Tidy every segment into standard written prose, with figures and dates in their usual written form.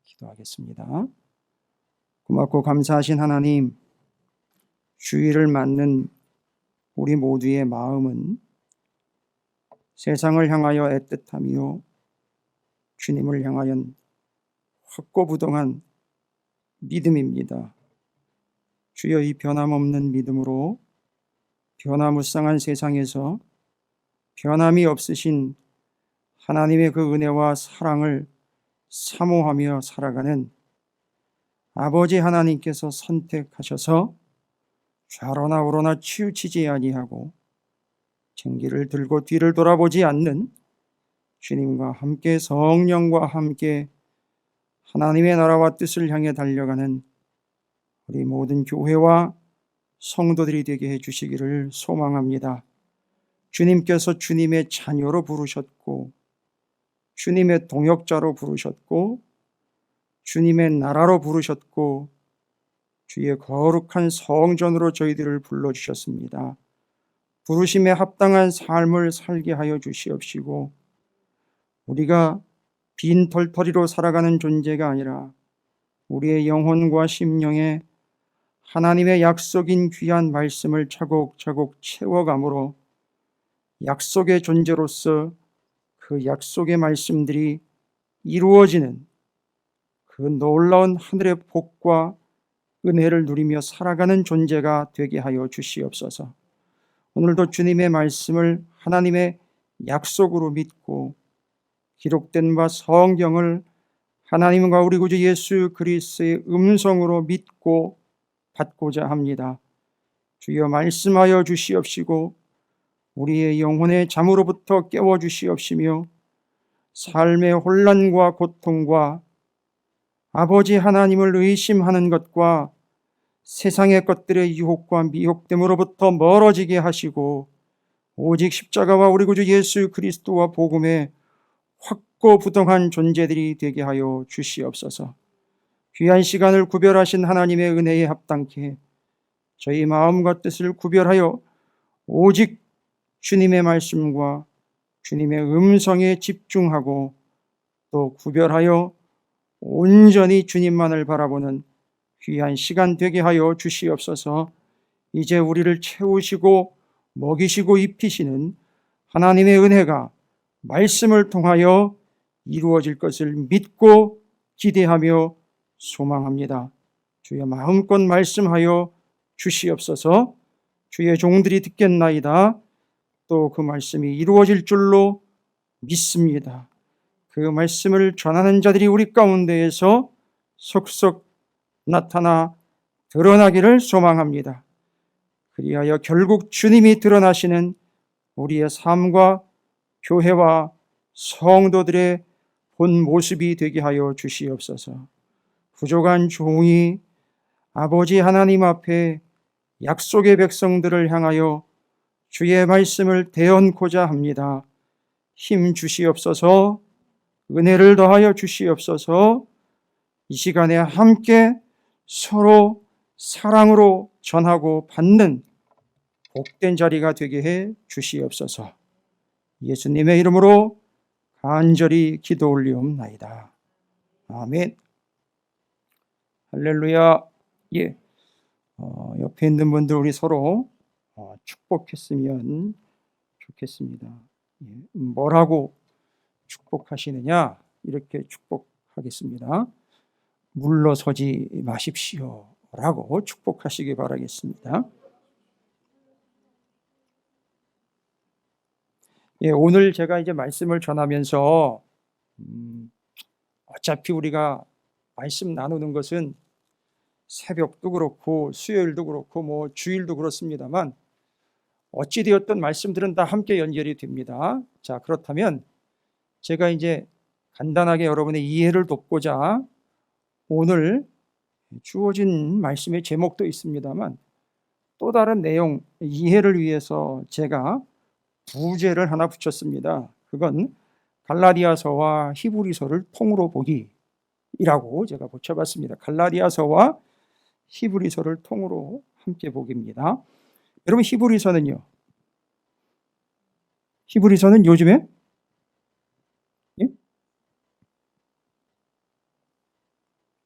기도하겠습니다. 고맙고 감사하신 하나님, 주의를 맞는 우리 모두의 마음은 세상을 향하여 애틋함이요 주님을 향하여 확고부동한 믿음입니다. 주여, 이 변함없는 믿음으로 변화무쌍한 세상에서 변함이 없으신 하나님의 그 은혜와 사랑을 사모하며 살아가는 아버지 하나님께서 선택하셔서 좌로나 우로나 치우치지 아니하고 쟁기를 들고 뒤를 돌아보지 않는 주님과 함께 성령과 함께 하나님의 나라와 뜻을 향해 달려가는 우리 모든 교회와 성도들이 되게 해주시기를 소망합니다. 주님께서 주님의 자녀로 부르셨고 주님의 동역자로 부르셨고 주님의 나라로 부르셨고 주의 거룩한 성전으로 저희들을 불러주셨습니다. 부르심에 합당한 삶을 살게 하여 주시옵시고 우리가 빈털터리로 살아가는 존재가 아니라 우리의 영혼과 심령에 하나님의 약속인 귀한 말씀을 차곡차곡 채워감으로 약속의 존재로서 그 약속의 말씀들이 이루어지는 그 놀라운 하늘의 복과 은혜를 누리며 살아가는 존재가 되게 하여 주시옵소서. 오늘도 주님의 말씀을 하나님의 약속으로 믿고 기록된 바 성경을 하나님과 우리 구주 예수 그리스도의 음성으로 믿고 받고자 합니다. 주여, 말씀하여 주시옵시고 우리의 영혼의 잠으로부터 깨워주시옵시며 삶의 혼란과 고통과 아버지 하나님을 의심하는 것과 세상의 것들의 유혹과 미혹됨으로부터 멀어지게 하시고 오직 십자가와 우리 구주 예수 그리스도와 복음의 확고부동한 존재들이 되게 하여 주시옵소서. 귀한 시간을 구별하신 하나님의 은혜에 합당케 저희 마음과 뜻을 구별하여 오직 주님의 말씀과 주님의 음성에 집중하고 또 구별하여 온전히 주님만을 바라보는 귀한 시간 되게 하여 주시옵소서. 이제 우리를 채우시고 먹이시고 입히시는 하나님의 은혜가 말씀을 통하여 이루어질 것을 믿고 기대하며 소망합니다. 주여, 마음껏 말씀하여 주시옵소서. 주의 종들이 듣겠나이다. 또 그 말씀이 이루어질 줄로 믿습니다. 그 말씀을 전하는 자들이 우리 가운데에서 속속 나타나 드러나기를 소망합니다. 그리하여 결국 주님이 드러나시는 우리의 삶과 교회와 성도들의 본 모습이 되게 하여 주시옵소서. 부족한 종이 아버지 하나님 앞에 약속의 백성들을 향하여 주의 말씀을 대언고자 합니다. 힘 주시옵소서. 은혜를 더하여 주시옵소서. 이 시간에 함께 서로 사랑으로 전하고 받는 복된 자리가 되게 해 주시옵소서. 예수님의 이름으로 간절히 기도 올리옵나이다. 아멘. 할렐루야. 예. 옆에 있는 분들 우리 서로 축복했으면 좋겠습니다. 예. 뭐라고 축복하시느냐? 이렇게 축복하겠습니다. 물러서지 마십시오 라고 축복하시기 바라겠습니다. 예, 오늘 제가 이제 말씀을 전하면서 어차피 우리가 말씀 나누는 것은 새벽도 그렇고 수요일도 그렇고 뭐 주일도 그렇습니다만 어찌되었든 말씀들은 다 함께 연결이 됩니다. 자, 그렇다면 제가 이제 간단하게 여러분의 이해를 돕고자 오늘 주어진 말씀의 제목도 있습니다만 또 다른 내용 이해를 위해서 제가 부제를 하나 붙였습니다. 그건 갈라디아서와 히브리서를 통으로 보기이라고 제가 붙여봤습니다. 갈라디아서와 히브리서를 통으로 함께 보기입니다. 여러분, 히브리서는 요즘에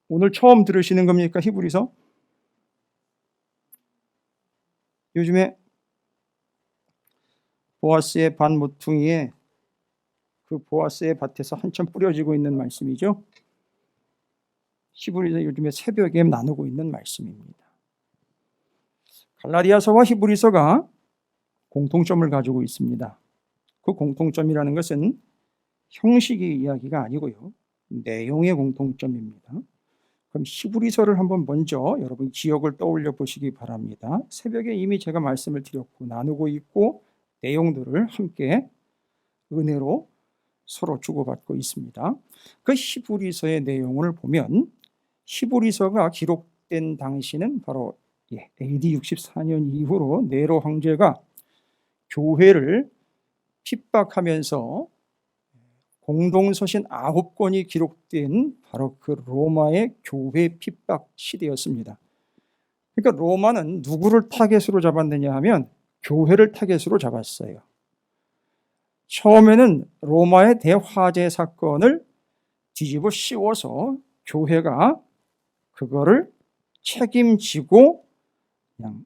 오늘 처음 들으시는 겁니까? 히브리서? 요즘에 보아스의 밭 모퉁이에 그 보아스의 밭에서 한참 뿌려지고 있는 말씀이죠. 히브리서 요즘에 새벽에 나누고 있는 말씀입니다. 갈라디아서와 히브리서가 공통점을 가지고 있습니다. 그 공통점이라는 것은 형식의 이야기가 아니고요, 내용의 공통점입니다. 그럼 히브리서를 한번 먼저 여러분 기억을 떠올려 보시기 바랍니다. 새벽에 이미 제가 말씀을 드렸고 나누고 있고 내용들을 함께 은혜로 서로 주고받고 있습니다. 그 히브리서의 내용을 보면 히브리서가 기록된 당시는 바로 AD 64년 이후로 네로 황제가 교회를 핍박하면서 공동서신 9권이 기록된 바로 그 로마의 교회 핍박 시대였습니다. 그러니까 로마는 누구를 타겟으로 잡았느냐 하면 교회를 타겟으로 잡았어요. 처음에는 로마의 대화재 사건을 뒤집어 씌워서 교회가 그거를 책임지고 그냥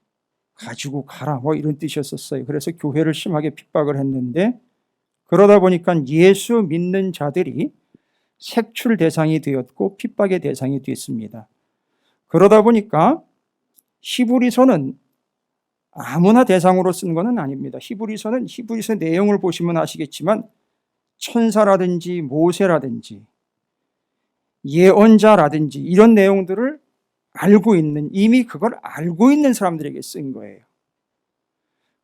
가지고 가라 뭐 이런 뜻이었었어요. 그래서 교회를 심하게 핍박을 했는데 그러다 보니까 예수 믿는 자들이 색출 대상이 되었고 핍박의 대상이 됐습니다. 그러다 보니까 히브리서는 아무나 대상으로 쓴 것은 아닙니다. 히브리서는 히브리서 내용을 보시면 아시겠지만 천사라든지 모세라든지 예언자라든지 이런 내용들을 알고 있는, 이미 그걸 알고 있는 사람들에게 쓴 거예요.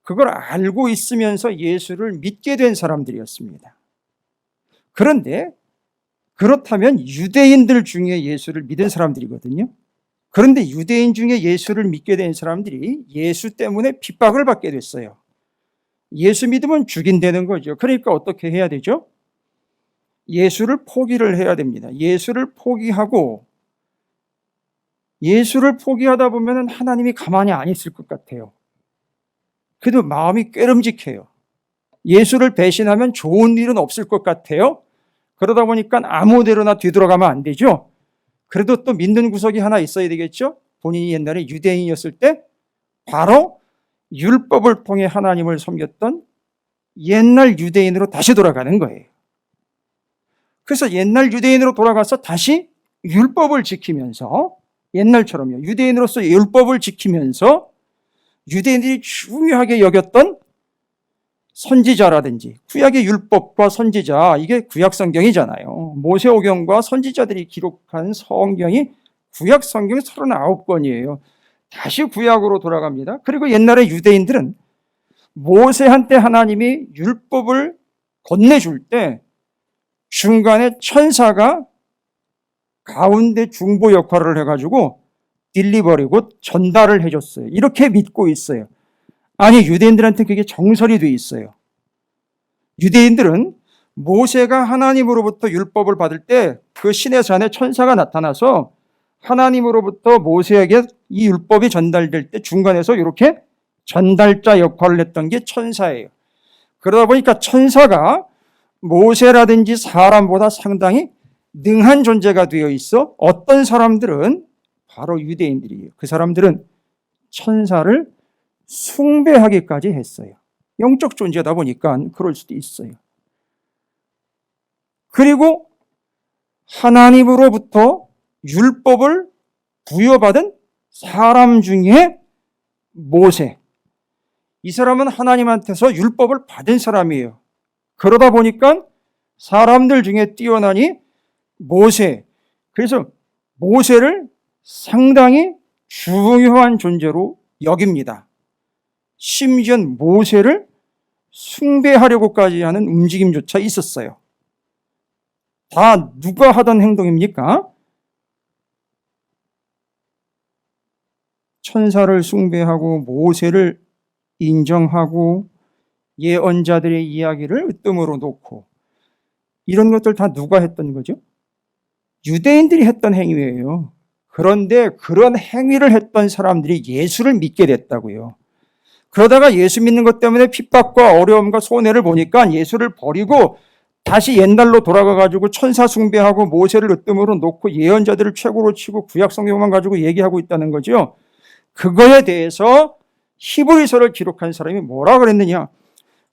그걸 알고 있으면서 예수를 믿게 된 사람들이었습니다. 그런데 그렇다면 유대인들 중에 예수를 믿은 사람들이거든요. 그런데 유대인 중에 예수를 믿게 된 사람들이 예수 때문에 핍박을 받게 됐어요. 예수 믿으면 죽인다는 거죠. 그러니까 어떻게 해야 되죠? 예수를 포기를 해야 됩니다. 예수를 포기하고, 예수를 포기하다 보면 하나님이 가만히 안 있을 것 같아요. 그래도 마음이 꾀름직해요. 예수를 배신하면 좋은 일은 없을 것 같아요. 그러다 보니까 아무데로나 뒤돌아가면 안 되죠. 그래도 또 믿는 구석이 하나 있어야 되겠죠. 본인이 옛날에 유대인이었을 때 바로 율법을 통해 하나님을 섬겼던 옛날 유대인으로 다시 돌아가는 거예요. 그래서 옛날 유대인으로 돌아가서 다시 율법을 지키면서, 옛날처럼요, 유대인으로서 율법을 지키면서 유대인들이 중요하게 여겼던 선지자라든지, 구약의 율법과 선지자, 이게 구약 성경이잖아요. 모세오경과 선지자들이 기록한 성경이 구약 성경 39권이에요. 다시 구약으로 돌아갑니다. 그리고 옛날에 유대인들은 모세한테 하나님이 율법을 건네줄 때 중간에 천사가 가운데 중보 역할을 해가지고 딜리버리고 전달을 해줬어요. 이렇게 믿고 있어요. 아니, 유대인들한테 그게 정설이 돼 있어요. 유대인들은 모세가 하나님으로부터 율법을 받을 때 그 신의 산에 천사가 나타나서 하나님으로부터 모세에게 이 율법이 전달될 때 중간에서 이렇게 전달자 역할을 했던 게 천사예요. 그러다 보니까 천사가 모세라든지 사람보다 상당히 능한 존재가 되어 있어 어떤 사람들은, 바로 유대인들이에요, 그 사람들은 천사를 숭배하기까지 했어요. 영적 존재다 보니까 그럴 수도 있어요. 그리고 하나님으로부터 율법을 부여받은 사람 중에 모세, 이 사람은 하나님한테서 율법을 받은 사람이에요. 그러다 보니까 사람들 중에 뛰어나니 모세, 그래서 모세를 상당히 중요한 존재로 여깁니다. 심지어 모세를 숭배하려고까지 하는 움직임조차 있었어요. 다 누가 하던 행동입니까? 천사를 숭배하고 모세를 인정하고 예언자들의 이야기를 으뜸으로 놓고, 이런 것들 다 누가 했던 거죠? 유대인들이 했던 행위예요. 그런데 그런 행위를 했던 사람들이 예수를 믿게 됐다고요. 그러다가 예수 믿는 것 때문에 핍박과 어려움과 손해를 보니까 예수를 버리고 다시 옛날로 돌아가가지고 천사 숭배하고 모세를 으뜸으로 놓고 예언자들을 최고로 치고 구약 성경만 가지고 얘기하고 있다는 거죠. 그거에 대해서 히브리서를 기록한 사람이 뭐라 그랬느냐?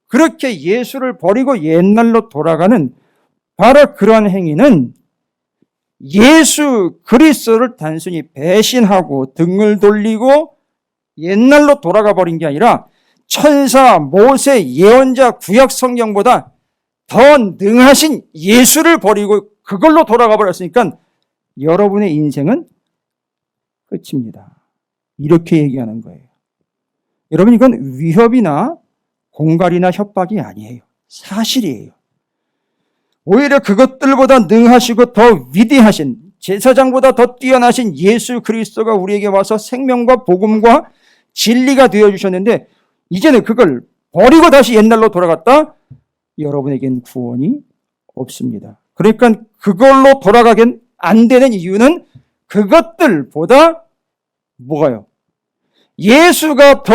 그렇게 예수를 버리고 옛날로 돌아가는 바로 그런 행위는 예수 그리스도를 단순히 배신하고 등을 돌리고 옛날로 돌아가 버린 게 아니라 천사, 모세, 예언자, 구약 성경보다 더 능하신 예수를 버리고 그걸로 돌아가 버렸으니까 여러분의 인생은 끝입니다. 이렇게 얘기하는 거예요. 여러분, 이건 위협이나 공갈이나 협박이 아니에요. 사실이에요. 오히려 그것들보다 능하시고 더 위대하신, 제사장보다 더 뛰어나신 예수 그리스도가 우리에게 와서 생명과 복음과 진리가 되어주셨는데 이제는 그걸 버리고 다시 옛날로 돌아갔다? 여러분에겐 구원이 없습니다. 그러니까 그걸로 돌아가긴 안 되는 이유는 그것들보다 뭐가요? 예수가 더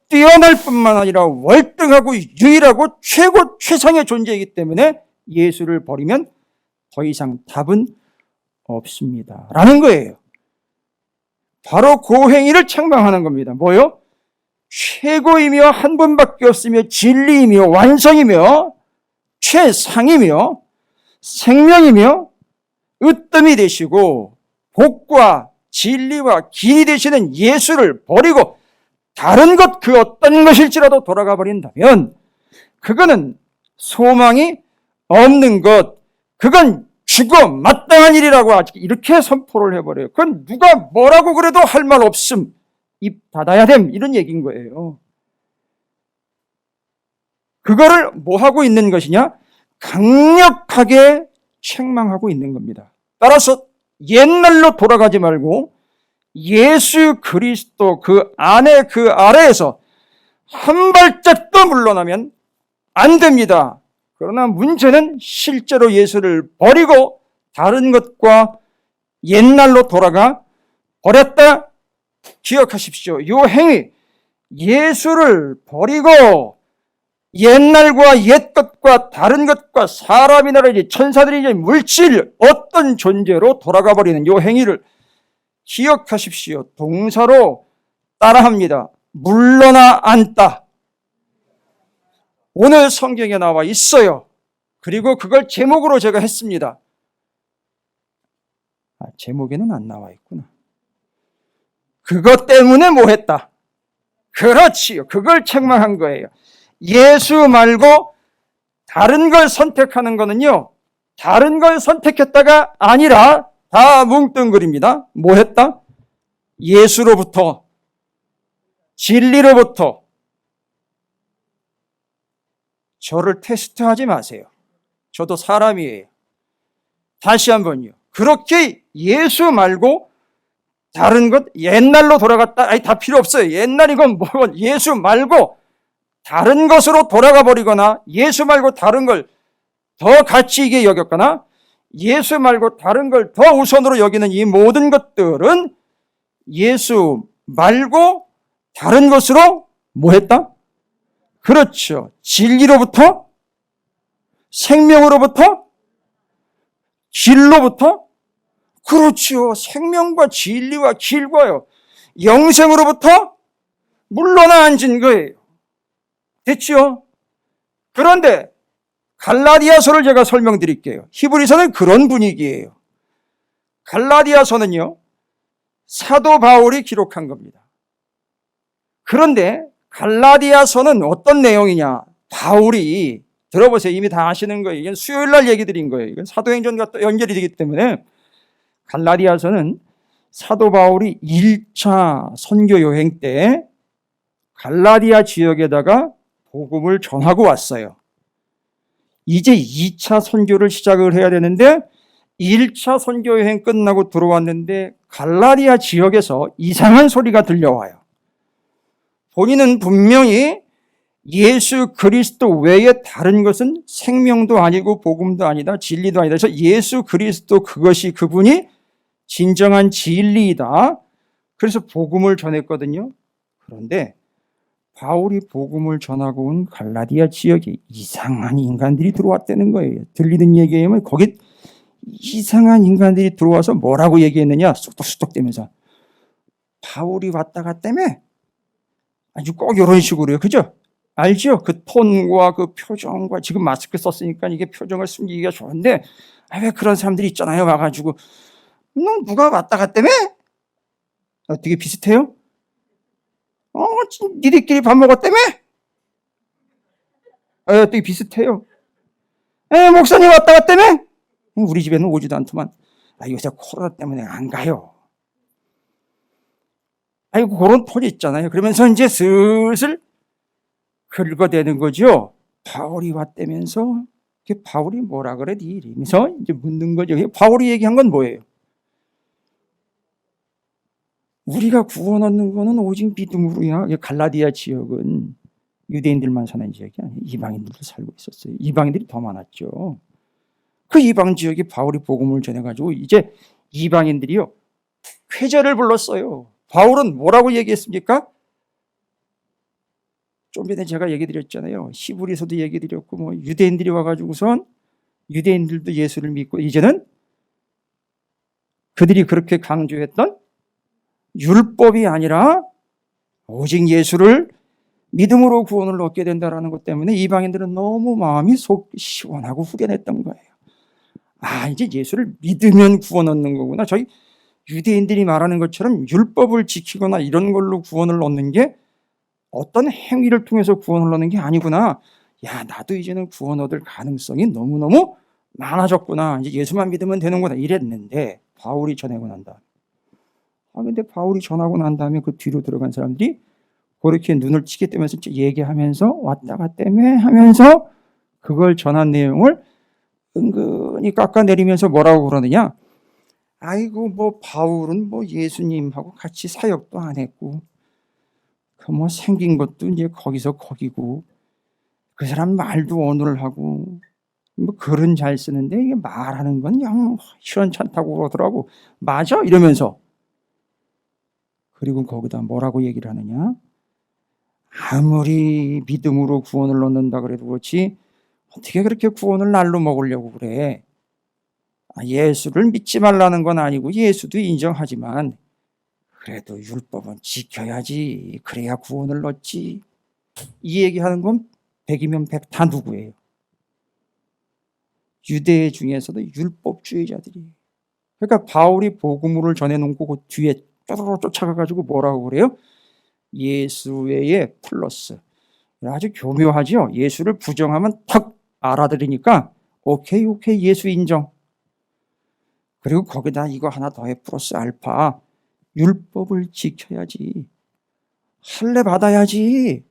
뛰어날 뿐만 아니라 월등하고 유일하고 최고 최상의 존재이기 때문에 예수를 버리면 더 이상 답은 없습니다. 라는 거예요. 바로 그 행위를 책망하는 겁니다. 뭐요? 최고이며 한 분밖에 없으며 진리이며 완성이며 최상이며 생명이며 으뜸이 되시고 복과 진리와 길이 되시는 예수를 버리고 다른 것 그 어떤 것일지라도 돌아가 버린다면 그거는 소망이 없는 것, 그건 죽어 마땅한 일이라고 이렇게 선포를 해버려요. 그건 누가 뭐라고 그래도 할 말 없음, 입 닫아야 됨, 이런 얘기인 거예요. 그거를 뭐 하고 있는 것이냐? 강력하게 책망하고 있는 겁니다. 따라서 옛날로 돌아가지 말고 예수 그리스도 그 안에 그 아래에서 한 발짝도 물러나면 안 됩니다. 그러나 문제는 실제로 예수를 버리고 다른 것과 옛날로 돌아가 버렸다. 기억하십시오. 이 행위, 예수를 버리고 옛날과 옛것과 다른 것과 사람이나 천사들이나 물질 어떤 존재로 돌아가 버리는 이 행위를 기억하십시오. 동사로 따라합니다. 물러나 앉다. 오늘 성경에 나와 있어요. 그리고 그걸 제목으로 제가 했습니다. 제목에는 안 나와 있구나. 그것 때문에 뭐 했다? 그렇지요. 그걸 책망한 거예요. 예수 말고 다른 걸 선택하는 거는요, 다른 걸 선택했다가 아니라 다 뭉뚱그립니다. 뭐 했다? 예수로부터, 진리로부터. 저를 테스트하지 마세요. 저도 사람이에요. 다시 한번요. 그렇게 예수 말고 다른 것, 옛날로 돌아갔다? 아니, 다 필요 없어요. 옛날이건 뭐건 예수 말고 다른 것으로 돌아가 버리거나 예수 말고 다른 걸 더 가치 있게 여겼거나 예수 말고 다른 걸 더 우선으로 여기는 이 모든 것들은 예수 말고 다른 것으로 뭐 했다? 그렇죠. 진리로부터, 생명으로부터, 길로부터, 그렇죠. 생명과 진리와 길과요. 영생으로부터 물러나 앉은 거예요. 됐죠? 그런데 갈라디아서를 제가 설명드릴게요. 히브리서는 그런 분위기예요. 갈라디아서는요, 사도 바울이 기록한 겁니다. 그런데 갈라디아서는 어떤 내용이냐? 바울이, 들어보세요. 이미 다 아시는 거예요. 이건 수요일 날 얘기 드린 거예요. 이건 사도행전과 또 연결이 되기 때문에 갈라디아서는 사도 바울이 1차 선교 여행 때 갈라디아 지역에다가 복음을 전하고 왔어요. 이제 2차 선교를 시작을 해야 되는데 1차 선교 여행 끝나고 들어왔는데 갈라디아 지역에서 이상한 소리가 들려와요. 본인은 분명히 예수 그리스도 외에 다른 것은 생명도 아니고 복음도 아니다, 진리도 아니다. 그래서 예수 그리스도 그것이 그분이 진정한 진리이다. 그래서 복음을 전했거든요. 그런데 바울이 복음을 전하고 온 갈라디아 지역에 이상한 인간들이 들어왔다는 거예요. 들리는 얘기하면 거기 이상한 인간들이 들어와서 뭐라고 얘기했느냐, 쑥덕쑥덕대면서 바울이 왔다 갔다며. 아주 꼭 이런 식으로요. 그죠? 알죠? 그 톤과 그 표정과, 지금 마스크 썼으니까 이게 표정을 숨기기가 좋은데, 왜 그런 사람들이 있잖아요. 와가지고 너 누가 왔다 갔다며? 어떻게 비슷해요? 니들끼리 밥 먹었다며? 어떻게 비슷해요? 목사님 왔다 갔다며? 우리 집에는 오지도 않더만. 요새 코로나 때문에 안 가요. 아이고, 그런 톤이 있잖아요. 그러면서 이제 슬슬 긁어대는 거죠. 바울이 왔다면서. 바울이 뭐라 그래? 이러면서 이제 묻는 거죠. 바울이 얘기한 건 뭐예요? 우리가 구원 얻는 거는 오직 믿음으로야. 갈라디아 지역은 유대인들만 사는 지역이 아니에요. 이방인들도 살고 있었어요. 이방인들이 더 많았죠. 그 이방 지역에 바울이 복음을 전해가지고 이제 이방인들이요, 쾌제를 불렀어요. 바울은 뭐라고 얘기했습니까? 좀 전에 제가 얘기 드렸잖아요. 히브리서도 얘기 드렸고, 유대인들이 와가지고선 유대인들도 예수를 믿고, 이제는 그들이 그렇게 강조했던 율법이 아니라 오직 예수를 믿음으로 구원을 얻게 된다는 것 때문에 이방인들은 너무 마음이 속 시원하고 후련했던 거예요. 이제 예수를 믿으면 구원 얻는 거구나. 저희 유대인들이 말하는 것처럼 율법을 지키거나 이런 걸로 구원을 얻는 게, 어떤 행위를 통해서 구원을 얻는 게 아니구나. 나도 이제는 구원 얻을 가능성이 너무너무 많아졌구나. 이제 예수만 믿으면 되는구나. 이랬는데 바울이 전하고 난 다음에, 근데 바울이 전하고 난 다음에 그 뒤로 들어간 사람들이 그렇게 눈을 치게 되면서 얘기하면서 왔다 갔다며 하면서 그걸 전한 내용을 은근히 깎아내리면서 뭐라고 그러느냐. 아이고, 바울은 예수님하고 같이 사역도 안 했고, 생긴 것도 이제 거기서 거기고, 그 사람 말도 언어를 하고, 글은 잘 쓰는데 이게 말하는 건 영 시원찮다고 그러더라고. 맞아? 이러면서. 그리고 거기다 뭐라고 얘기를 하느냐. 아무리 믿음으로 구원을 얻는다 그래도 그렇지, 어떻게 그렇게 구원을 날로 먹으려고 그래. 예수를 믿지 말라는 건 아니고 예수도 인정하지만 그래도 율법은 지켜야지. 그래야 구원을 얻지. 이 얘기하는 건 100이면 100 다 누구예요? 유대 중에서도 율법주의자들이. 그러니까 바울이 복음을 전해놓고 그 뒤에 쪼르르 쫓아가가지고 뭐라고 그래요? 예수 외에 플러스. 아주 교묘하죠. 예수를 부정하면 탁 알아들으니까 오케이 예수 인정. 그리고 거기다 이거 하나 더해 플러스 알파. 율법을 지켜야지. 할례 받아야지.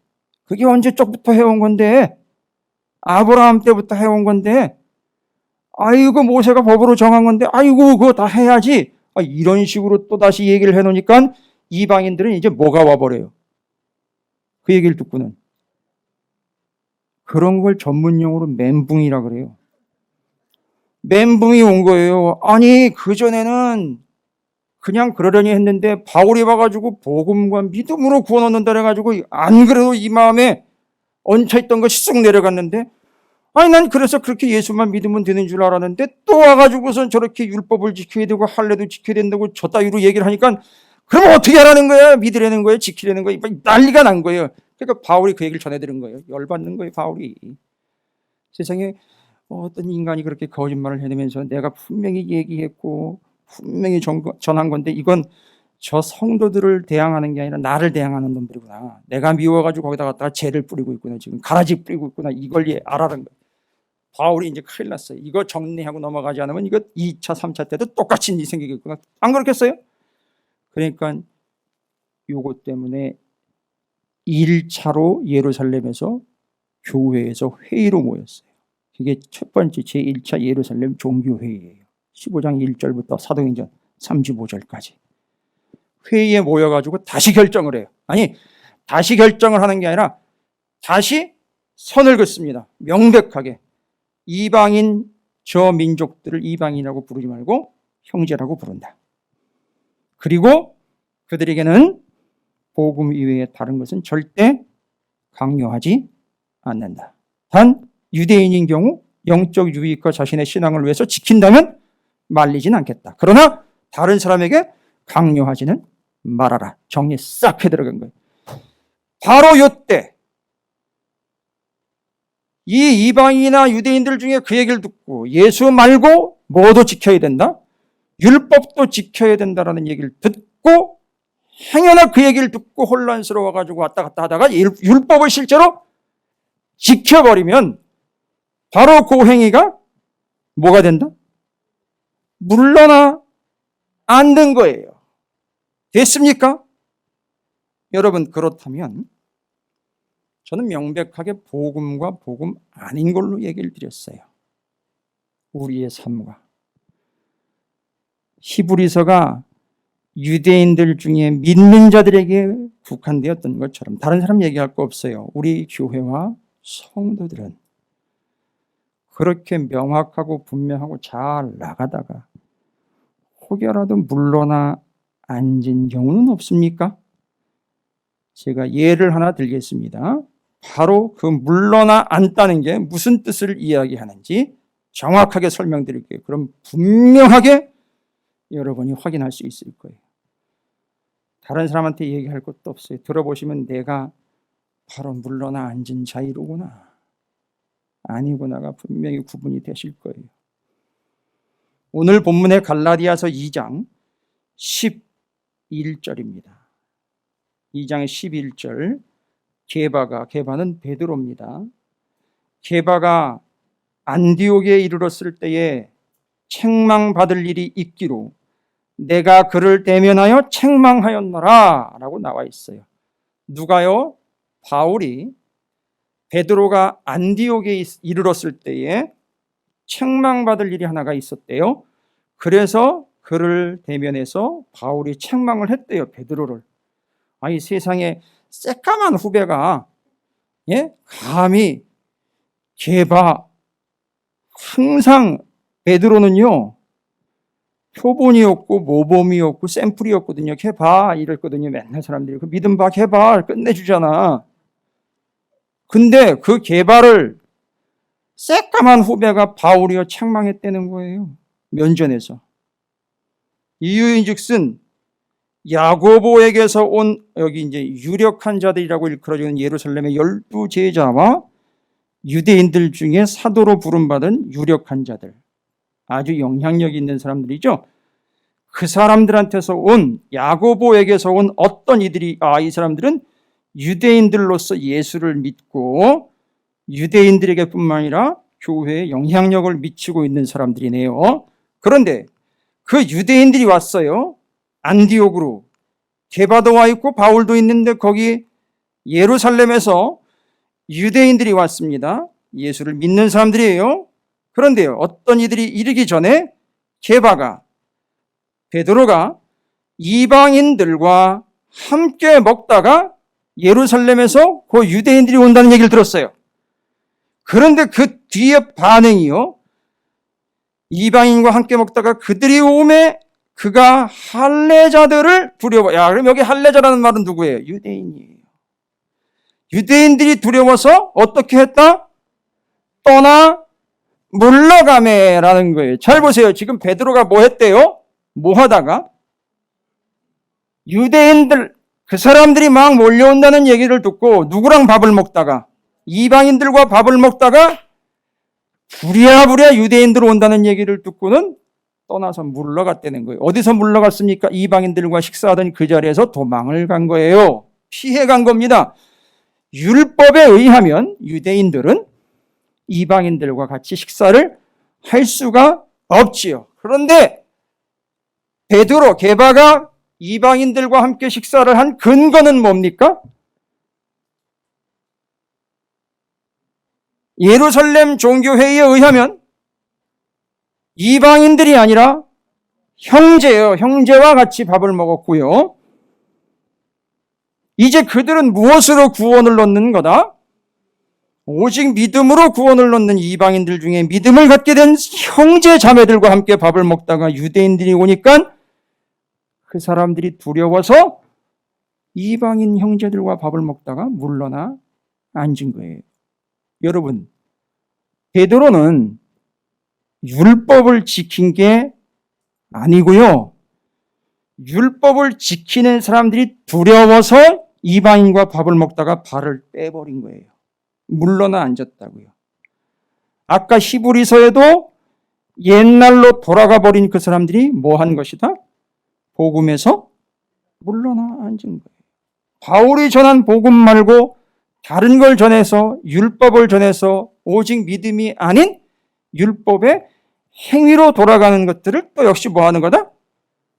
그게 언제적부터 해온 건데, 아브라함 때부터 해온 건데, 아이고 모세가 법으로 정한 건데, 아이고 그거 다 해야지. 이런 식으로 또 다시 얘기를 해놓으니까 이방인들은 이제 뭐가 와버려요. 그 얘기를 듣고는 그런 걸 전문용어로 멘붕이라 그래요. 멘붕이 온 거예요. 아니 그전에는 그냥 그러려니 했는데 바울이 와가지고 복음과 믿음으로 구원 얻는다 해가지고 안 그래도 이 마음에 얹혀있던 것이 쑥 내려갔는데, 난 그래서 그렇게 예수만 믿으면 되는 줄 알았는데 또 와가지고선 저렇게 율법을 지켜야 되고 할례도 지켜야 된다고 저 따위로 얘기를 하니까, 그럼 어떻게 하라는 거야? 믿으라는 거야? 지키라는 거야? 난리가 난 거예요. 그러니까 바울이 그 얘기를 전해드린 거예요. 열받는 거예요, 바울이. 세상에 어떤 인간이 그렇게 거짓말을 해내면서 내가 분명히 얘기했고 분명히 전한 건데 이건 저 성도들을 대항하는 게 아니라 나를 대항하는 놈들이구나. 내가 미워가지고 거기다 갖다가 죄를 뿌리고 있구나. 지금 가라지 뿌리고 있구나. 이걸 알아는 거예요. 바울이 이제 큰일 났어요. 이거 정리하고 넘어가지 않으면 이거 2차, 3차 때도 똑같이 일이 생기겠구나. 안 그렇겠어요? 그러니까 요것 때문에 1차로 예루살렘에서 교회에서 회의로 모였어요. 이게 첫 번째 제1차 예루살렘 종교회의예요. 15장 1절부터 사도행전 35절까지. 회의에 모여가지고 다시 결정을 해요. 아니, 다시 결정을 하는 게 아니라 다시 선을 긋습니다. 명백하게. 이방인 저 민족들을 이방인이라고 부르지 말고 형제라고 부른다. 그리고 그들에게는 복음 이외에 다른 것은 절대 강요하지 않는다. 단 유대인인 경우 영적 유익과 자신의 신앙을 위해서 지킨다면 말리진 않겠다. 그러나 다른 사람에게 강요하지는 말아라. 정리 싹 해 들어간 거예요. 바로 이때 이 이방인이나 유대인들 중에 그 얘기를 듣고 예수 말고 뭐도 지켜야 된다? 율법도 지켜야 된다라는 얘기를 듣고 행여나 그 얘기를 듣고 혼란스러워가지고 왔다 갔다 하다가 율법을 실제로 지켜버리면 바로 그 행위가 뭐가 된다? 물러나 앉는 거예요. 됐습니까? 여러분, 그렇다면 저는 명백하게 복음과 복음 아닌 걸로 얘기를 드렸어요. 우리의 삶과. 히브리서가 유대인들 중에 믿는 자들에게 국한되었던 것처럼 다른 사람 얘기할 거 없어요. 우리 교회와 성도들은 그렇게 명확하고 분명하고 잘 나가다가 혹여라도 물러나 앉은 경우는 없습니까? 제가 예를 하나 들겠습니다. 바로 그 물러나 앉다는 게 무슨 뜻을 이야기하는지 정확하게 설명드릴게요. 그럼 분명하게 여러분이 확인할 수 있을 거예요. 다른 사람한테 얘기할 것도 없어요. 들어보시면 내가 바로 물러나 앉은 자이로구나, 아니구나가 분명히 구분이 되실 거예요. 오늘 본문의 갈라디아서 2장 11절입니다. 2장 11절, 게바는 베드로입니다. 게바가 안디옥에 이르렀을 때에 책망받을 일이 있기로 내가 그를 대면하여 책망하였노라 라고 나와 있어요. 누가요? 바울이 베드로가 안디옥에 이르렀을 때에 책망받을 일이 하나가 있었대요. 그래서 그를 대면해서 바울이 책망을 했대요, 베드로를. 아니, 세상에 새까만 후배가 감히 게바, 항상 베드로는요 표본이었고 모범이었고 샘플이었거든요. 해봐 이랬거든요. 맨날 사람들이 그 믿음 봐, 해봐 끝내주잖아. 근데 그 게바를 새까만 후배가 바울이여 책망했다는 거예요. 면전에서. 이유인즉슨 야고보에게서 온, 여기 이제 유력한 자들이라고 일컬어지는 예루살렘의 12제자와 유대인들 중에 사도로 부름받은 유력한 자들, 아주 영향력 있는 사람들이죠. 그 사람들한테서 온, 야고보에게서 온 어떤 이들이, 이 사람들은 유대인들로서 예수를 믿고 유대인들에게 뿐만 아니라 교회에 영향력을 미치고 있는 사람들이네요. 그런데 그 유대인들이 왔어요. 안디옥으로. 게바도 와 있고 바울도 있는데 거기 예루살렘에서 유대인들이 왔습니다. 예수를 믿는 사람들이에요. 그런데요, 어떤 이들이 이르기 전에 게바가, 베드로가 이방인들과 함께 먹다가 예루살렘에서 그 유대인들이 온다는 얘기를 들었어요. 그런데 그 뒤에 반응이요, 이방인과 함께 먹다가 그들이 오매 그가 할례자들을 두려워. 그럼 여기 할례자라는 말은 누구예요? 유대인이에요. 유대인들이 두려워서 어떻게 했다? 떠나 물러가매라는 거예요. 잘 보세요. 지금 베드로가 뭐 했대요? 뭐 하다가? 유대인들, 그 사람들이 막 몰려온다는 얘기를 듣고 누구랑 밥을 먹다가? 이방인들과 밥을 먹다가 부랴부랴 유대인들 온다는 얘기를 듣고는 떠나서 물러갔다는 거예요. 어디서 물러갔습니까? 이방인들과 식사하던 그 자리에서 도망을 간 거예요. 피해 간 겁니다. 율법에 의하면 유대인들은 이방인들과 같이 식사를 할 수가 없지요. 그런데 베드로, 게바가 이방인들과 함께 식사를 한 근거는 뭡니까? 예루살렘 종교회의에 의하면 이방인들이 아니라 형제예요. 형제와 같이 밥을 먹었고요. 이제 그들은 무엇으로 구원을 얻는 거다? 오직 믿음으로 구원을 얻는 이방인들 중에 믿음을 갖게 된 형제 자매들과 함께 밥을 먹다가 유대인들이 오니까 그 사람들이 두려워서 이방인 형제들과 밥을 먹다가 물러나 앉은 거예요. 여러분, 베드로는 율법을 지킨 게 아니고요. 율법을 지키는 사람들이 두려워서 이방인과 밥을 먹다가 발을 빼버린 거예요. 물러나 앉았다고요. 아까 히브리서에도 옛날로 돌아가 버린 그 사람들이 뭐 한 것이다? 복음에서 물러나 앉은 거예요. 바울이 전한 복음 말고 다른 걸 전해서 율법을 전해서 오직 믿음이 아닌 율법의 행위로 돌아가는 것들을 또 역시 뭐 하는 거다?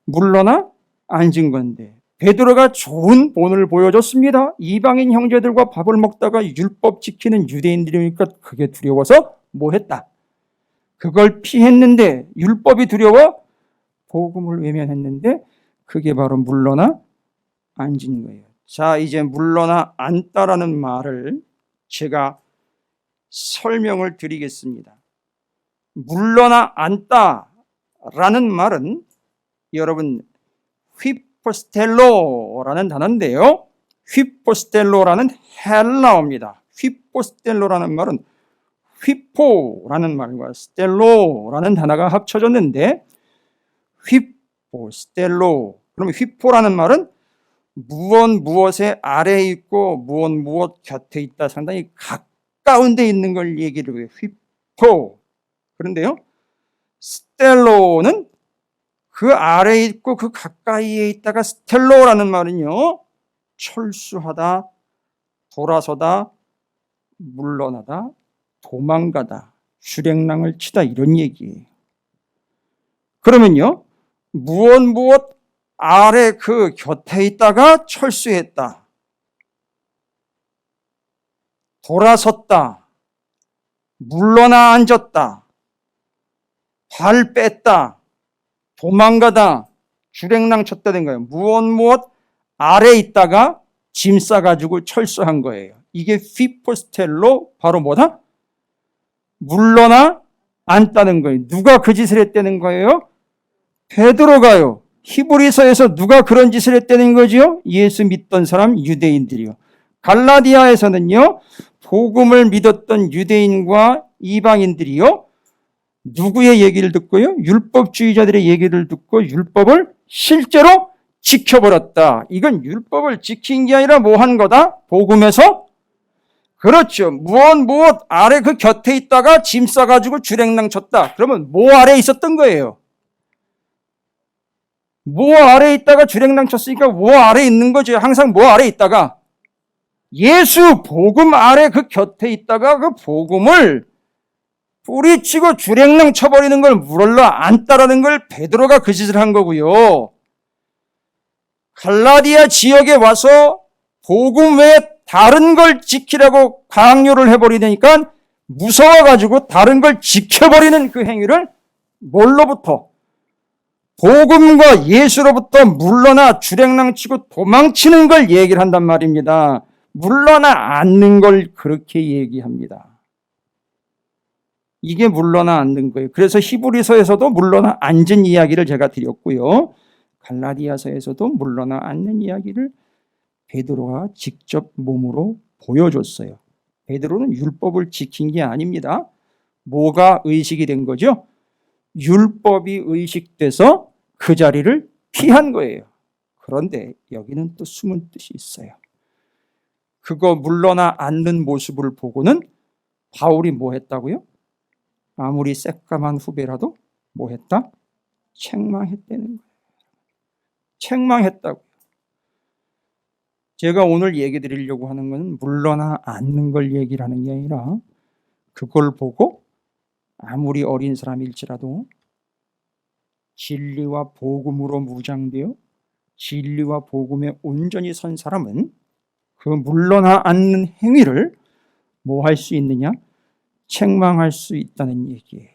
물러나 앉은 건데 베드로가 좋은 본을 보여줬습니다. 이방인 형제들과 밥을 먹다가 율법 지키는 유대인들이니까 그게 두려워서 뭐 했다? 그걸 피했는데 율법이 두려워 복음을 외면했는데 그게 바로 물러나 앉은 거예요. 자, 이제 물러나 앉다라는 말을 제가 설명을 드리겠습니다. 물러나 앉다라는 말은 여러분 휘포스텔로라는 단어인데요. 휘포스텔로라는 헬라어입니다. 휘포스텔로라는 말은 휘포라는 말과 스텔로라는 단어가 합쳐졌는데 휘포스텔로, 그러면 휘포라는 말은 무엇의 아래에 있고 무엇 곁에 있다, 상당히 가까운 데 있는 걸 얘기를 해요. 휘포. 그런데요, 스텔로는 그 아래에 있고 그 가까이에 있다가 스텔로라는 말은요, 철수하다, 돌아서다, 물러나다, 도망가다, 주랭랑을 치다, 이런 얘기예요. 그러면요, 무엇 아래 그 곁에 있다가 철수했다, 돌아섰다, 물러나 앉았다, 발 뺐다, 도망가다, 주랭랑 쳤다는 거예요. 무엇 아래 있다가 짐 싸가지고 철수한 거예요. 이게 휘포스텔로, 바로 뭐다? 물러나 앉다는 거예요. 누가 그 짓을 했다는 거예요? 베드로가요. 히브리서에서 누가 그런 짓을 했다는 거지요? 예수 믿던 사람, 유대인들이요. 갈라디아에서는요, 복음을 믿었던 유대인과 이방인들이요, 누구의 얘기를 듣고요? 율법주의자들의 얘기를 듣고 율법을 실제로 지켜버렸다. 이건 율법을 지킨 게 아니라 뭐 한 거다? 복음에서? 그렇죠. 무엇 아래 그 곁에 있다가 짐 싸가지고 주랭랑 쳤다. 그러면 뭐 아래 있었던 거예요? 뭐 아래 있다가 주랭랑 쳤으니까 뭐 아래 있는 거죠. 항상 뭐 아래 있다가 예수 복음 아래 그 곁에 있다가 그 복음을 뿌리치고 주랭랑 쳐버리는 걸 물러나 앉다라는 걸 베드로가 그 짓을 한 거고요. 갈라디아 지역에 와서 복음 외에 다른 걸 지키라고 강요를 해버리니까 무서워가지고 다른 걸 지켜버리는 그 행위를 뭘로부터? 복음과 예수로부터 물러나 주랭랑 치고 도망치는 걸 얘기를 한단 말입니다. 물러나 앉는 걸 그렇게 얘기합니다. 이게 물러나 앉는 거예요. 그래서 히브리서에서도 물러나 앉은 이야기를 제가 드렸고요. 갈라디아서에서도 물러나 앉는 이야기를 베드로가 직접 몸으로 보여줬어요. 베드로는 율법을 지킨 게 아닙니다. 뭐가 의식이 된 거죠? 율법이 의식돼서 그 자리를 피한 거예요. 그런데 여기는 또 숨은 뜻이 있어요. 그거 물러나 앉는 모습을 보고는 바울이 뭐 했다고요? 아무리 새까만 후배라도 뭐 했다? 책망했다는 거예요. 책망했다고요. 제가 오늘 얘기 드리려고 하는 건 물러나 앉는 걸 얘기를 하는 게 아니라 그걸 보고 아무리 어린 사람일지라도 진리와 복음으로 무장되어 진리와 복음에 온전히 선 사람은 그 물러나 앉는 행위를 뭐 할 수 있느냐? 책망할 수 있다는 얘기예요.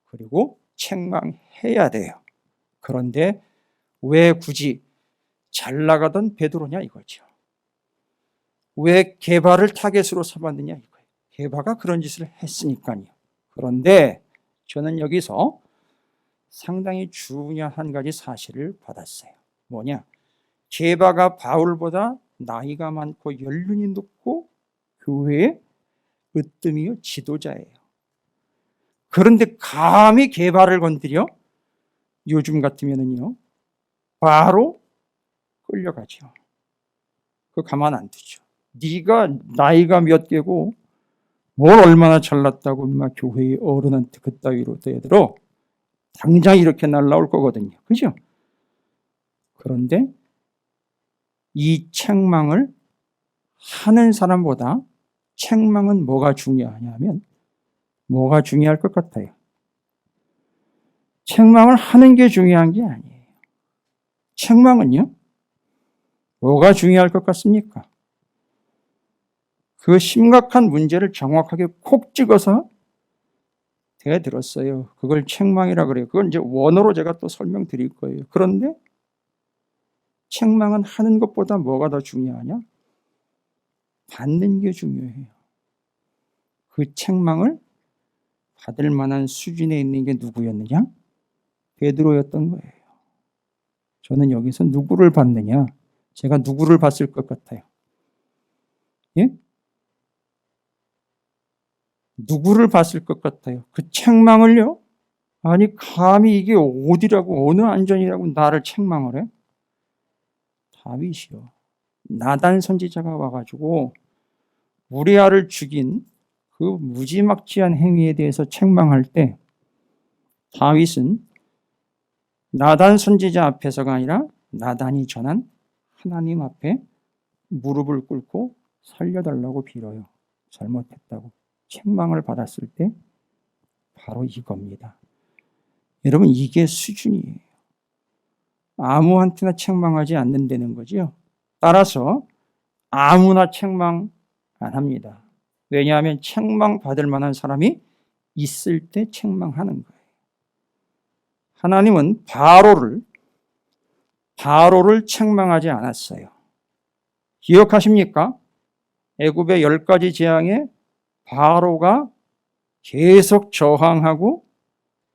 그리고 책망해야 돼요. 그런데 왜 굳이 잘 나가던 베드로냐 이거죠. 왜 게바를 타겟으로 삼았느냐 이거예요. 게바가 그런 짓을 했으니까요. 그런데 저는 여기서 상당히 중요한 한 가지 사실을 받았어요. 뭐냐? 게바가 바울보다 나이가 많고 연륜이 높고 교회의 으뜸이요 지도자예요. 그런데 감히 개발을 건드려 요즘 같으면은요 바로 끌려가죠. 그거 가만 안 두죠. 네가 나이가 몇 개고 뭘 얼마나 잘났다고 막 교회의 어른한테 그따위로 대들어 당장 이렇게 날라올 거거든요. 그죠? 그런데 이 책망을 하는 사람보다 책망은 뭐가 중요하냐면 뭐가 중요할 것 같아요? 책망을 하는 게 중요한 게 아니에요. 책망은요? 뭐가 중요할 것 같습니까? 그 심각한 문제를 정확하게 콕 찍어서 대들었어요. 그걸 책망이라 그래요. 그건 이제 원어로 제가 또 설명드릴 거예요. 그런데 책망은 하는 것보다 뭐가 더 중요하냐? 받는 게 중요해요. 그 책망을 받을 만한 수준에 있는 게 누구였느냐? 베드로였던 거예요. 저는 여기서 누구를 받느냐? 제가 누구를 봤을 것 같아요? 예? 누구를 봤을 것 같아요? 그 책망을요? 아니 감히 이게 어디라고 어느 안전이라고 나를 책망을 해? 다윗이요. 나단 선지자가 와가지고 우리아를 죽인 그 무지막지한 행위에 대해서 책망할 때 다윗은 나단 선지자 앞에서가 아니라 나단이 전한 하나님 앞에 무릎을 꿇고 살려달라고 빌어요. 잘못했다고. 책망을 받았을 때 바로 이겁니다. 여러분 이게 수준이에요. 아무한테나 책망하지 않는다는 거죠. 따라서 아무나 책망 안 합니다. 왜냐하면 책망받을 만한 사람이 있을 때 책망하는 거예요. 하나님은 바로를 책망하지 않았어요. 기억하십니까? 애굽의 10가지 재앙에 바로가 계속 저항하고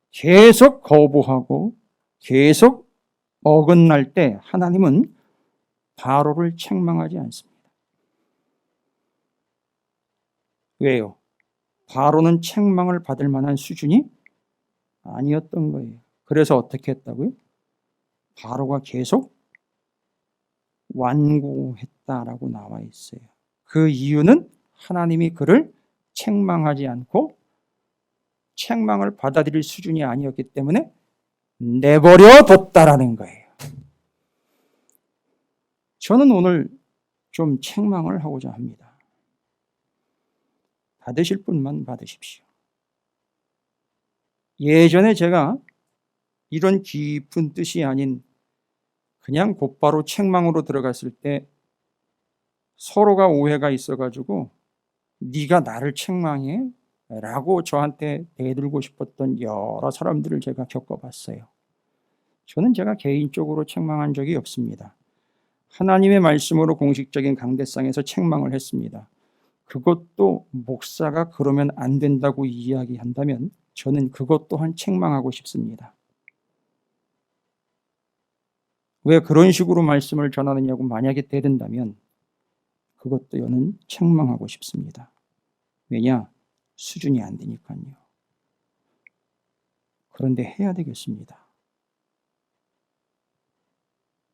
계속 거부하고 계속 어긋날 때 하나님은 바로를 책망하지 않습니다. 왜요? 바로는 책망을 받을 만한 수준이 아니었던 거예요. 그래서 어떻게 했다고요? 바로가 계속 완고했다라고 나와 있어요. 그 이유는 하나님이 그를 책망하지 않고 책망을 받아들일 수준이 아니었기 때문에 내버려 뒀다라는 거예요. 저는 오늘 좀 책망을 하고자 합니다. 받으실 분만 받으십시오. 예전에 제가 이런 깊은 뜻이 아닌 그냥 곧바로 책망으로 들어갔을 때 서로가 오해가 있어가지고 네가 나를 책망해? 라고 저한테 대들고 싶었던 여러 사람들을 제가 겪어봤어요. 저는 제가 개인적으로 책망한 적이 없습니다. 하나님의 말씀으로 공식적인 강대상에서 책망을 했습니다. 그것도 목사가 그러면 안 된다고 이야기한다면 저는 그것 또한 책망하고 싶습니다. 왜 그런 식으로 말씀을 전하느냐고 만약에 대든다면 그것도 저는 책망하고 싶습니다. 왜냐? 수준이 안 되니까요. 그런데 해야 되겠습니다.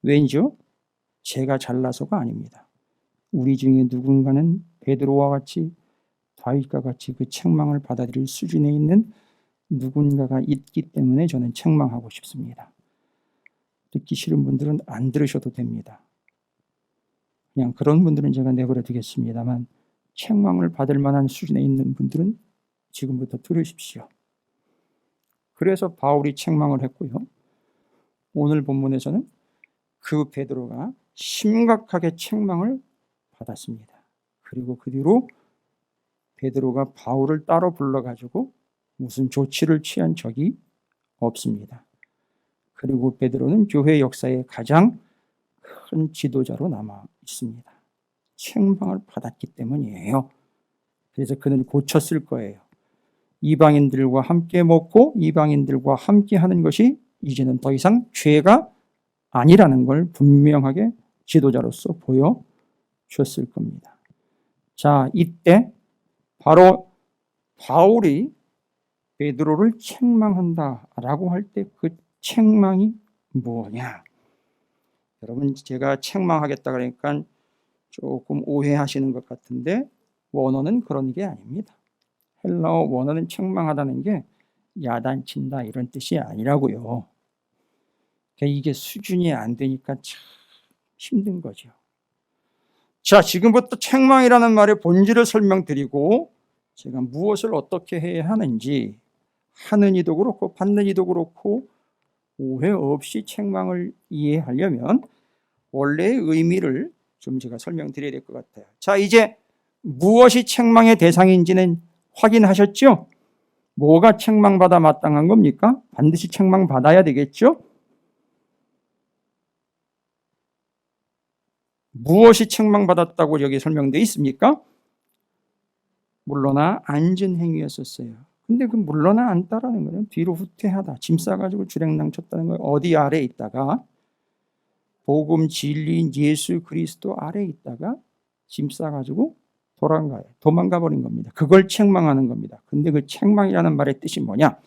왠지요? 제가 잘나서가 아닙니다. 우리 중에 누군가는 베드로와 같이 다윗과 같이 그 책망을 받아들일 수준에 있는 누군가가 있기 때문에 저는 책망하고 싶습니다. 듣기 싫은 분들은 안 들으셔도 됩니다. 그냥 그런 분들은 제가 내버려 두겠습니다만 책망을 받을 만한 수준에 있는 분들은 지금부터 들으십시오. 그래서 바울이 책망을 했고요. 오늘 본문에서는 그 베드로가 심각하게 책망을 받았습니다. 그리고 그 뒤로 베드로가 바울을 따로 불러가지고 무슨 조치를 취한 적이 없습니다. 그리고 베드로는 교회 역사의 가장 큰 지도자로 남아 있습니다. 책망을 받았기 때문이에요. 그래서 그는 고쳤을 거예요. 이방인들과 함께 먹고 이방인들과 함께 하는 것이 이제는 더 이상 죄가 아니라는 걸 분명하게 지도자로서 보여줬을 겁니다. 자, 이때 바로 바울이 베드로를 책망한다라고 할 때 그 책망이 뭐냐? 여러분, 제가 책망하겠다 그러니까 조금 오해하시는 것 같은데 원어는 그런 게 아닙니다. 헬라어 원어는 책망하다는 게 야단친다 이런 뜻이 아니라고요. 그러니까 이게 수준이 안 되니까 참 힘든 거죠. 자, 지금부터 책망이라는 말의 본질을 설명드리고 제가 무엇을 어떻게 해야 하는지, 하는 이도 그렇고 받는 이도 그렇고 오해 없이 책망을 이해하려면 원래의 의미를 좀 제가 설명드려야 될 것 같아요. 자, 이제 무엇이 책망의 대상인지는 확인하셨죠? 뭐가 책망받아 마땅한 겁니까? 반드시 책망받아야 되겠죠? 무엇이 책망받았다고 여기 설명되어 있습니까? 물러나 앉은 행위였었어요. 근데 그 물러나 앉다라는 거는 뒤로 후퇴하다, 짐 싸가지고 주랭랑 쳤다는 거예요. 어디 아래에 있다가 복음 진리인 예수 그리스도 아래에 있다가 짐 싸가지고 도망가 버린 겁니다. 그걸 책망하는 겁니다. 근데 그 책망이라는 말의 뜻이 뭐냐?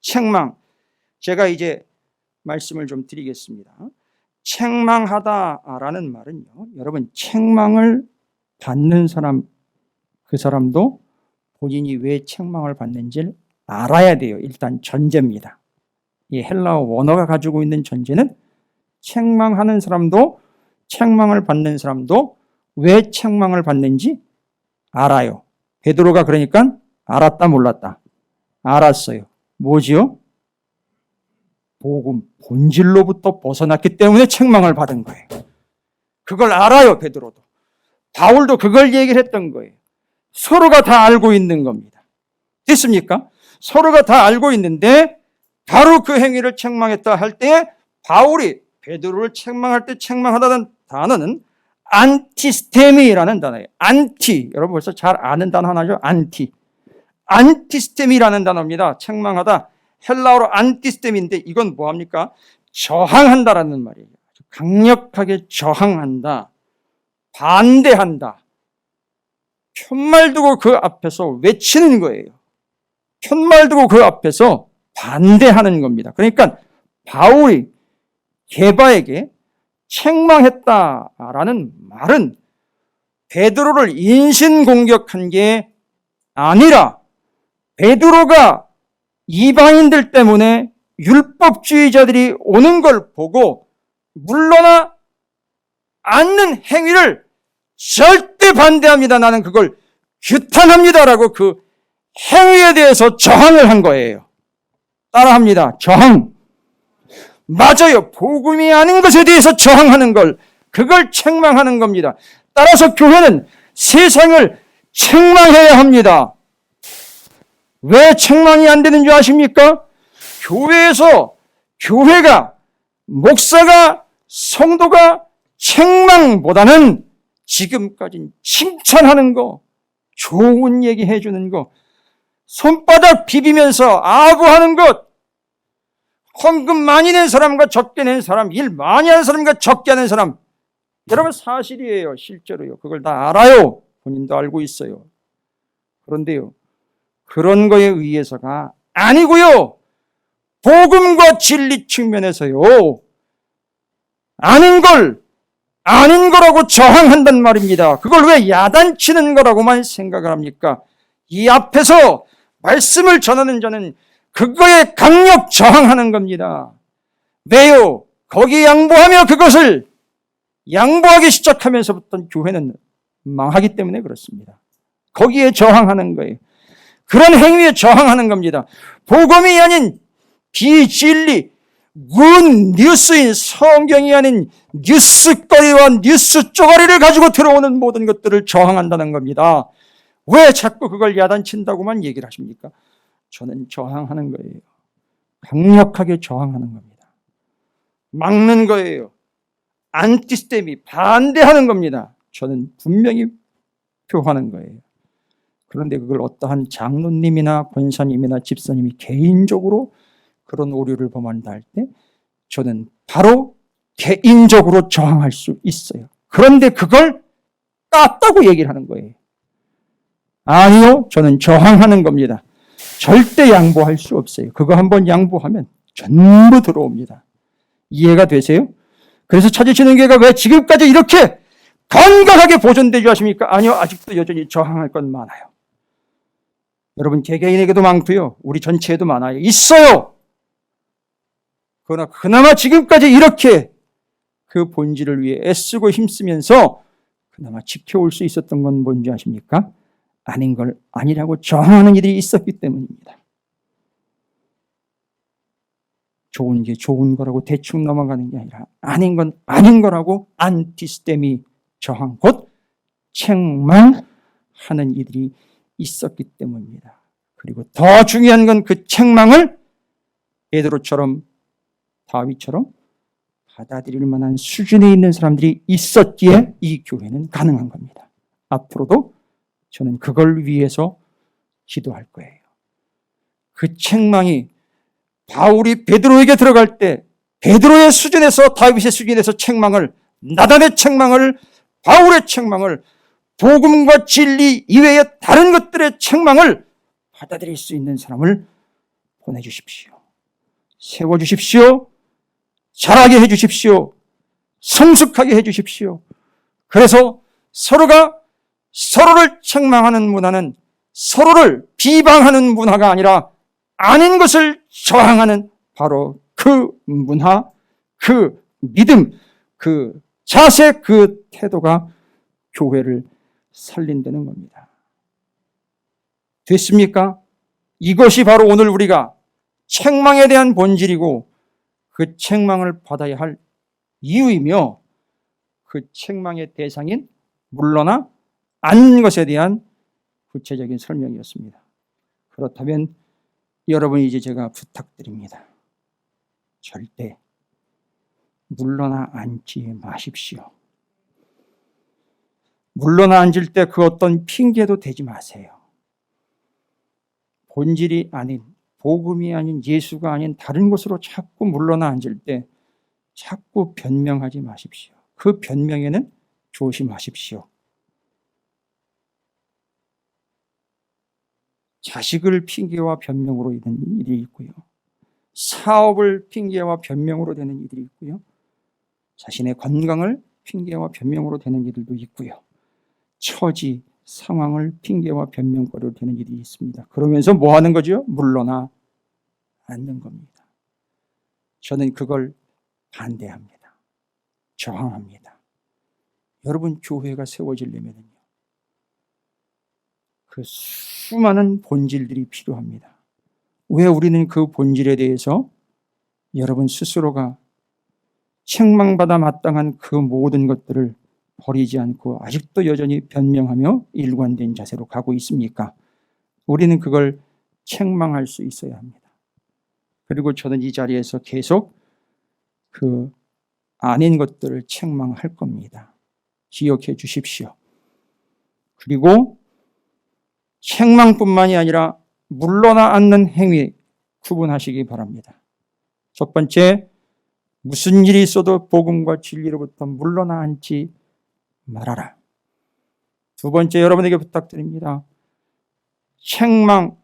책망, 제가 말씀을 좀 드리겠습니다. 책망하다라는 말은요, 여러분, 책망을 받는 사람, 그 사람도 본인이 왜 책망을 받는지를 알아야 돼요. 일단 전제입니다. 이 헬라어 원어가 가지고 있는 전제는 책망하는 사람도 책망을 받는 사람도 왜 책망을 받는지 알아요. 베드로가 그러니까 알았다 몰랐다? 알았어요. 뭐지요? 복음 본질로부터 벗어났기 때문에 책망을 받은 거예요. 그걸 알아요. 베드로도. 바울도 그걸 얘기를 했던 거예요. 서로가 다 알고 있는 겁니다. 됐습니까? 서로가 다 알고 있는데 바로 그 행위를 책망했다 할 때 바울이 베드로를 책망할 때 책망하다는 단어는 안티스테미라는 단어예요. 안티, 여러분 벌써 잘 아는 단어 하나죠? 안티스테미라는 단어입니다. 책망하다. 헬라어로 안티스테미인데 이건 뭐합니까? 저항한다라는 말이에요. 강력하게 저항한다, 반대한다. 편말 두고 그 앞에서 외치는 거예요. 편말 두고 그 앞에서 반대하는 겁니다. 그러니까 바울이 게바에게 책망했다라는 말은 베드로를 인신공격한 게 아니라 베드로가 이방인들 때문에 율법주의자들이 오는 걸 보고 물러나 앉는 행위를 절대 반대합니다. 나는 그걸 규탄합니다라고 그 행위에 대해서 저항을 한 거예요. 따라합니다. 저항. 맞아요. 복음이 아닌 것에 대해서 저항하는 걸, 그걸 책망하는 겁니다. 따라서 교회는 세상을 책망해야 합니다. 왜 책망이 안 되는 줄 아십니까? 교회가, 목사가, 성도가 책망보다는 지금까지 칭찬하는 거, 좋은 얘기 해주는 거, 손바닥 비비면서 아부하는 것, 헌금 많이 낸 사람과 적게 낸 사람, 일 많이 하는 사람과 적게 하는 사람, 여러분 사실이에요. 실제로요. 그걸 다 알아요. 본인도 알고 있어요. 그런데요, 그런 거에 의해서가 아니고요, 복음과 진리 측면에서요, 아닌 거라고 저항한단 말입니다. 그걸 왜 야단치는 거라고만 생각을 합니까? 이 앞에서 말씀을 전하는 자는 그거에 강력 저항하는 겁니다. 왜요? 거기에 양보하며 그것을 양보하기 시작하면서부터 교회는 망하기 때문에 그렇습니다. 거기에 저항하는 거예요. 그런 행위에 저항하는 겁니다. 복음이 아닌 비진리, 군 뉴스인 성경이 아닌 뉴스거리와 뉴스 쪼가리를 가지고 들어오는 모든 것들을 저항한다는 겁니다. 왜 자꾸 그걸 야단친다고만 얘기를 하십니까? 저는 저항하는 거예요. 강력하게 저항하는 겁니다. 막는 거예요. 안티스템이 반대하는 겁니다. 저는 분명히 표하는 거예요. 그런데 그걸 어떠한 장로님이나 권사님이나 집사님이 개인적으로 그런 오류를 범한다 할 때 저는 바로 개인적으로 저항할 수 있어요. 그런데 그걸 깠다고 얘기를 하는 거예요. 아니요, 저는 저항하는 겁니다. 절대 양보할 수 없어요. 그거 한번 양보하면 전부 들어옵니다. 이해가 되세요? 그래서 찾으시는 교회가 왜 지금까지 이렇게 건강하게 보존되지 않습니까? 아니요, 아직도 여전히 저항할 건 많아요. 여러분 개개인에게도 많고요, 우리 전체에도 많아요. 있어요. 그러나 그나마 지금까지 이렇게 그 본질을 위해 애쓰고 힘쓰면서 그나마 지켜올 수 있었던 건 뭔지 아십니까? 아닌 걸 아니라고 저항하는 이들이 있었기 때문입니다. 좋은 게 좋은 거라고 대충 넘어가는 게 아니라 아닌 건 아닌 거라고 안티스테미, 저항, 곧 책망하는 이들이 있었기 때문입니다. 그리고 더 중요한 건 그 책망을 베드로처럼 다윗처럼 받아들일 만한 수준에 있는 사람들이 있었기에 이 교회는 가능한 겁니다. 앞으로도 저는 그걸 위해서 기도할 거예요. 그 책망이 바울이 베드로에게 들어갈 때 베드로의 수준에서 다윗의 수준에서 책망을, 나단의 책망을, 바울의 책망을, 복음과 진리 이외의 다른 것들의 책망을 받아들일 수 있는 사람을 보내주십시오. 세워주십시오. 자라게 해주십시오. 성숙하게 해주십시오. 그래서 서로가 서로를 책망하는 문화는 서로를 비방하는 문화가 아니라 아닌 것을 저항하는 바로 그 문화, 그 믿음, 그 자세, 그 태도가 교회를 살린다는 겁니다. 됐습니까? 이것이 바로 오늘 우리가 책망에 대한 본질이고 그 책망을 받아야 할 이유이며 그 책망의 대상인 물러나 안 것에 대한 구체적인 설명이었습니다. 그렇다면 여러분, 이제 제가 부탁드립니다. 절대 물러나 앉지 마십시오. 물러나 앉을 때 그 어떤 핑계도 대지 마세요. 본질이 아닌, 복음이 아닌, 예수가 아닌 다른 곳으로 자꾸 물러나 앉을 때 자꾸 변명하지 마십시오. 그 변명에는 조심하십시오. 자식을 핑계와 변명으로 되는 일이 있고요. 사업을 핑계와 변명으로 되는 이들이 있고요. 자신의 건강을 핑계와 변명으로 되는 이들도 있고요. 처지, 상황을 핑계와 변명거리로 되는 일이 있습니다. 그러면서 뭐 하는 거죠? 물러나 앉는 겁니다. 저는 그걸 반대합니다. 저항합니다. 여러분, 교회가 세워지려면요, 그 수많은 본질들이 필요합니다. 왜 우리는 그 본질에 대해서 여러분 스스로가 책망받아 마땅한 그 모든 것들을 버리지 않고 아직도 여전히 변명하며 일관된 자세로 가고 있습니까? 우리는 그걸 책망할 수 있어야 합니다. 그리고 저는 이 자리에서 계속 그 아닌 것들을 책망할 겁니다. 기억해 주십시오. 그리고 책망뿐만이 아니라 물러나 앉는 행위 구분하시기 바랍니다. 첫 번째, 무슨 일이 있어도 복음과 진리로부터 물러나 앉지 말아라. 두 번째, 여러분에게 부탁드립니다. 책망,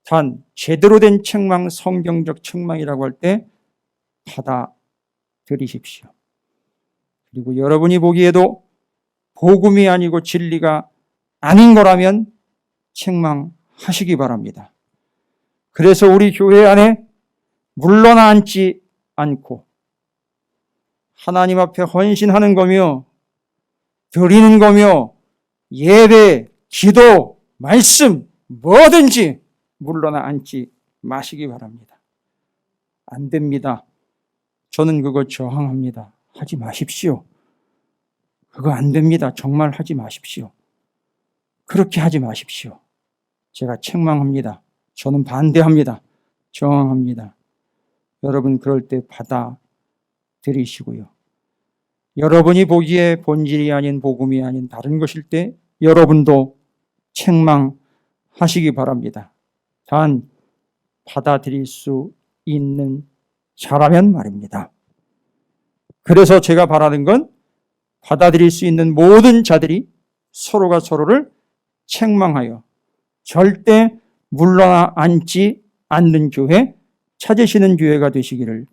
단 제대로 된 책망, 성경적 책망이라고 할 때 받아들이십시오. 그리고 여러분이 보기에도 복음이 아니고 진리가 아닌 거라면 책망하시기 바랍니다. 그래서 우리 교회 안에 물러나 앉지 않고 하나님 앞에 헌신하는 거며 드리는 거며 예배, 기도, 말씀 뭐든지 물러나 앉지 마시기 바랍니다. 안 됩니다. 저는 그거 저항합니다. 하지 마십시오. 그거 안 됩니다. 정말 하지 마십시오. 그렇게 하지 마십시오. 제가 책망합니다. 저는 반대합니다. 저항합니다. 여러분, 그럴 때 받아들이시고요. 여러분이 보기에 본질이 아닌, 복음이 아닌 다른 것일 때 여러분도 책망하시기 바랍니다. 단 받아들일 수 있는 자라면 말입니다. 그래서 제가 바라는 건 받아들일 수 있는 모든 자들이 서로가 서로를 책망하여 절대 물러나 앉지 않는 교회, 찾으시는 교회가 되시기를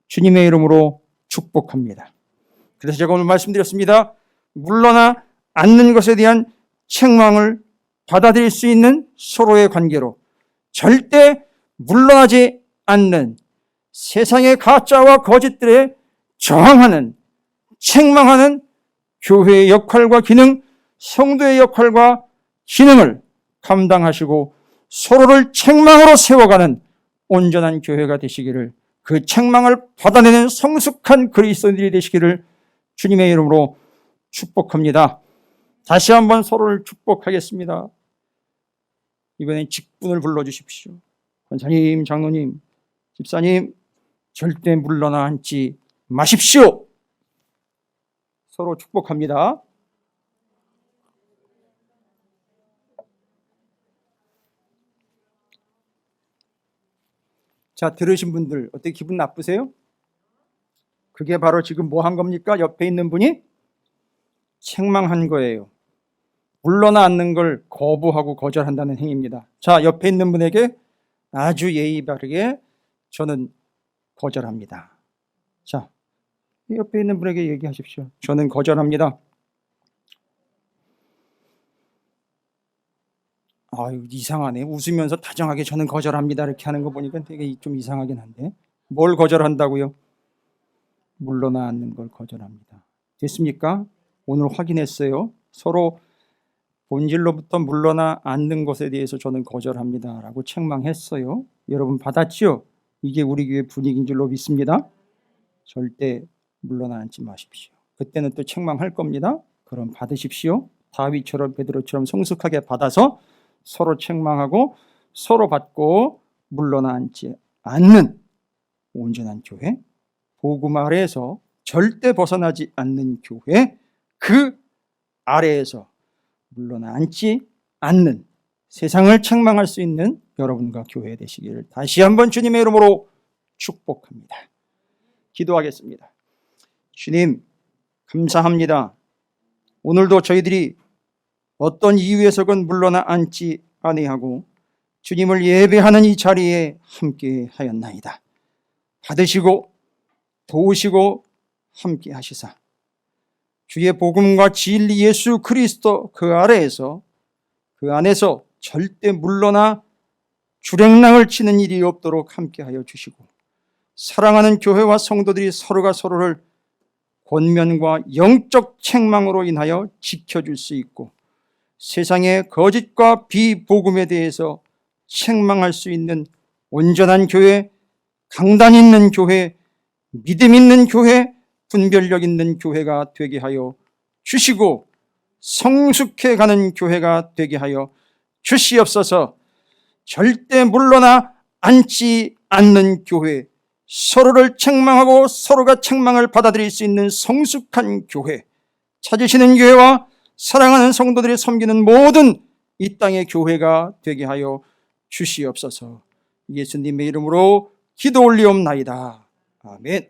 주님의 이름으로 축복합니다. 그래서 제가 오늘 말씀드렸습니다. 물러나 앉는 것에 대한 책망을 받아들일 수 있는 서로의 관계로 절대 물러나지 않는 세상의 가짜와 거짓들에 저항하는, 책망하는 교회의 역할과 기능, 성도의 역할과 기능을 감당하시고 서로를 책망으로 세워가는 온전한 교회가 되시기를, 그 책망을 받아내는 성숙한 그리스도인들이 되시기를 주님의 이름으로 축복합니다. 다시 한번 서로를 축복하겠습니다. 이번엔 직분을 불러주십시오. 권사님, 장로님, 집사님, 절대 물러나 앉지 마십시오. 서로 축복합니다. 자, 들으신 분들 어떻게 기분 나쁘세요? 그게 바로 지금 뭐 한 겁니까? 옆에 있는 분이 책망한 거예요. 물러나 앉는 걸 거부하고 거절한다는 행위입니다. 자, 옆에 있는 분에게 아주 예의 바르게 저는 거절합니다. 자, 옆에 있는 분에게 얘기하십시오. 저는 거절합니다. 아유, 이상하네. 웃으면서 다정하게 저는 거절합니다 이렇게 하는 거 보니까 되게 좀 이상하긴 한데, 뭘 거절한다고요? 물러나 앉는 걸 거절합니다. 됐습니까? 오늘 확인했어요. 서로 본질로부터 물러나 앉는 것에 대해서 저는 거절합니다 라고 책망했어요. 여러분 받았지요? 이게 우리 교회 분위기인 줄로 믿습니다. 절대 물러나 앉지 마십시오. 그때는 또 책망할 겁니다. 그럼 받으십시오. 다윗처럼 베드로처럼 성숙하게 받아서 서로 책망하고 서로 받고 물러나 앉지 않는 온전한 교회, 복음 아래에서 절대 벗어나지 않는 교회, 그 아래에서 물러나 앉지 않는, 세상을 책망할 수 있는 여러분과 교회 되시기를 다시 한번 주님의 이름으로 축복합니다. 기도하겠습니다. 주님, 감사합니다. 오늘도 저희들이 어떤 이유에서건 물러나 앉지 아니하고 주님을 예배하는 이 자리에 함께 하였나이다. 받으시고 도우시고 함께 하시사 주의 복음과 진리 예수 그리스도 그 아래에서, 그 안에서 절대 물러나 주랭랑을 치는 일이 없도록 함께하여 주시고, 사랑하는 교회와 성도들이 서로가 서로를 권면과 영적 책망으로 인하여 지켜줄 수 있고, 세상의 거짓과 비복음에 대해서 책망할 수 있는 온전한 교회, 강단 있는 교회, 믿음 있는 교회, 분별력 있는 교회가 되게 하여 주시고 성숙해 가는 교회가 되게 하여 주시옵소서. 절대 물러나 앉지 않는 교회, 서로를 책망하고 서로가 책망을 받아들일 수 있는 성숙한 교회, 찾으시는 교회와 사랑하는 성도들이 섬기는 모든 이 땅의 교회가 되게 하여 주시옵소서. 예수님의 이름으로 기도 올리옵나이다. 아멘.